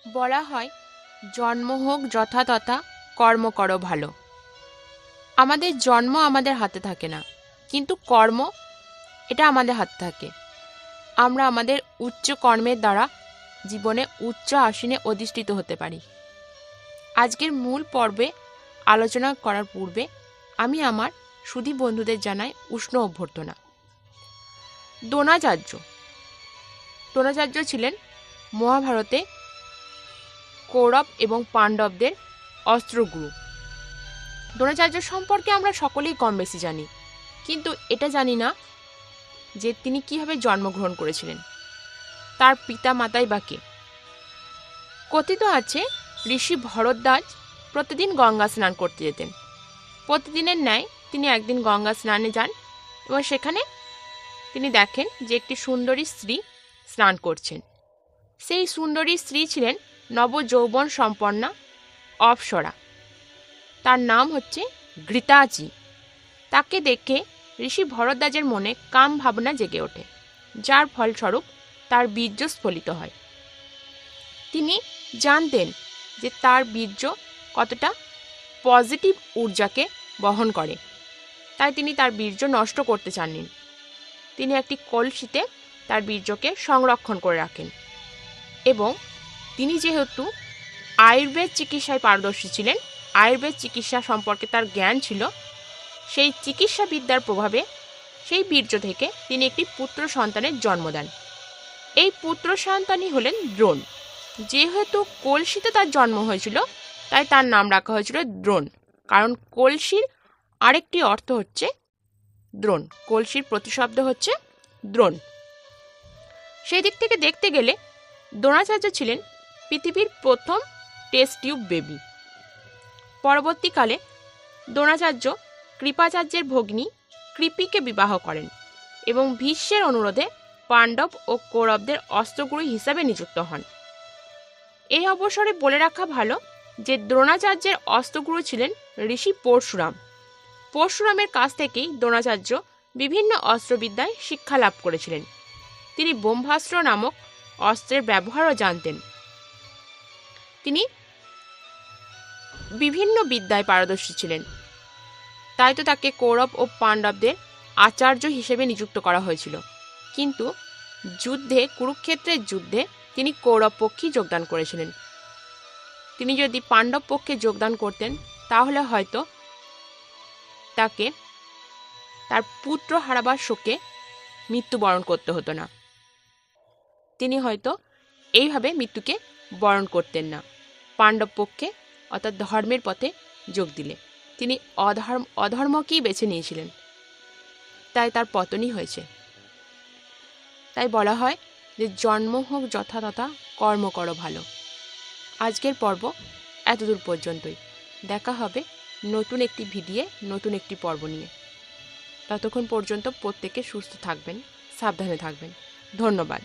বলা হয় জন্ম হোক যথা তথা, কর্ম করো ভালো। আমাদের জন্ম আমাদের হাতে থাকে না, কিন্তু কর্ম এটা আমাদের হাতে থাকে। আমরা আমাদের উচ্চ কর্মের দ্বারা জীবনে উচ্চ আসনে অধিষ্ঠিত হতে পারি। আজকের মূল পর্বে আলোচনা করার পূর্বে আমি আমার সুধী বন্ধুদের জানাই উষ্ণ অভ্যর্থনা। দ্রোণাচার্য ছিলেন মহাভারতে কৌরব এবং পাণ্ডবদের অস্ত্রগুরু। দ্রোণাচার্য সম্পর্কে আমরা সকলেই কম বেশি জানি, কিন্তু এটা জানি না যে তিনি কিভাবে জন্মগ্রহণ করেছিলেন, তার পিতা মাতাই বা কে। কথিত আছে ঋষি ভরদ্বাজ প্রতিদিন গঙ্গা স্নান করতে যেতেন। প্রতিদিনের ন্যায় তিনি একদিন গঙ্গা স্নানে যান এবং সেখানে তিনি দেখেন যে একটি সুন্দরী স্ত্রী স্নান করছেন। সেই সুন্দরী স্ত্রী ছিলেন নবযৌবন সম্পন্না অপ্সরা। তার নাম হচ্ছে ঘৃতাচি। তাকে দেখে ঋষি ভরদ্বাজের মনে কাম ভাবনা জেগে ওঠে, যার ফলস্বরূপ তার বীর্য স্ফলিত হয়। তিনি জানতেন যে তার বীর্য কতটা পজিটিভ ঊর্জাকে বহন করে, তাই তিনি তার বীর্য নষ্ট করতে চাননি। তিনি একটি কলসিতে তার বীর্যকে সংরক্ষণ করে রাখেন এবং তিনি যেহেতু আয়ুর্বেদ চিকিৎসায় পারদর্শী ছিলেন, আয়ুর্বেদ চিকিৎসা সম্পর্কে তার জ্ঞান ছিল, সেই চিকিৎসা বিদ্যার প্রভাবে সেই বীর্য থেকে তিনি একটি পুত্র সন্তানের জন্ম দেন। এই পুত্র সন্তানই হলেন দ্রোণ। যেহেতু কলসিতে তার জন্ম হয়েছিল, তাই তার নাম রাখা হয়েছিল দ্রোণ, কারণ কলসির আরেকটি অর্থ হচ্ছে দ্রোণ। কলসির প্রতিশব্দ হচ্ছে দ্রোণ। সেই দিক থেকে দেখতে গেলে দ্রোণাচার্য ছিলেন পৃথিবীর প্রথম টেস্ট টিউব বেবি। পরবর্তীকালে দ্রোণাচার্য কৃপাচার্যের ভগ্নী কৃপিকে বিবাহ করেন এবং ভীষ্মের অনুরোধে পাণ্ডব ও কৌরবদের অস্ত্রগুরু হিসাবে নিযুক্ত হন। এই অবসরে বলে রাখা ভালো যে দ্রোণাচার্যের অস্ত্রগুরু ছিলেন ঋষি পরশুরাম। পরশুরামের কাছ থেকেই দ্রোণাচার্য বিভিন্ন অস্ত্রবিদ্যায় শিক্ষা লাভ করেছিলেন। তিনি ব্রহ্মাস্ত্র নামক অস্ত্রের ব্যবহারও জানতেন। তিনি বিভিন্ন বিদ্যায় পারদর্শী ছিলেন, তাই তো তাকে কৌরব ও পাণ্ডবদের আচার্য হিসেবে নিযুক্ত করা হয়েছিল। কিন্তু কুরুক্ষেত্রের যুদ্ধে তিনি কৌরব পক্ষেই যোগদান করেছিলেন। তিনি যদি পাণ্ডব পক্ষে যোগদান করতেন, তাহলে হয়তো তাকে তার পুত্র হারাবার শোকে মৃত্যুবরণ করতে হতো না। তিনি হয়তো এইভাবে মৃত্যুকে বরণ করতেন না। পাণ্ডব পক্ষে অর্থাৎ ধর্মের পথে যোগ দিলে তিনি অধর্মকেই বেছে নিয়েছিলেন, তাই তার পতনই হয়েছে। তাই বলা হয় যে জন্ম হোক যথা তথা, কর্ম করো ভালো। আজকের পর্ব এতদূর পর্যন্তই। দেখা হবে নতুন একটি ভিডিও, নতুন একটি পর্ব নিয়ে। ততক্ষণ পর্যন্ত প্রত্যেকে সুস্থ থাকবেন, সাবধানে থাকবেন। ধন্যবাদ।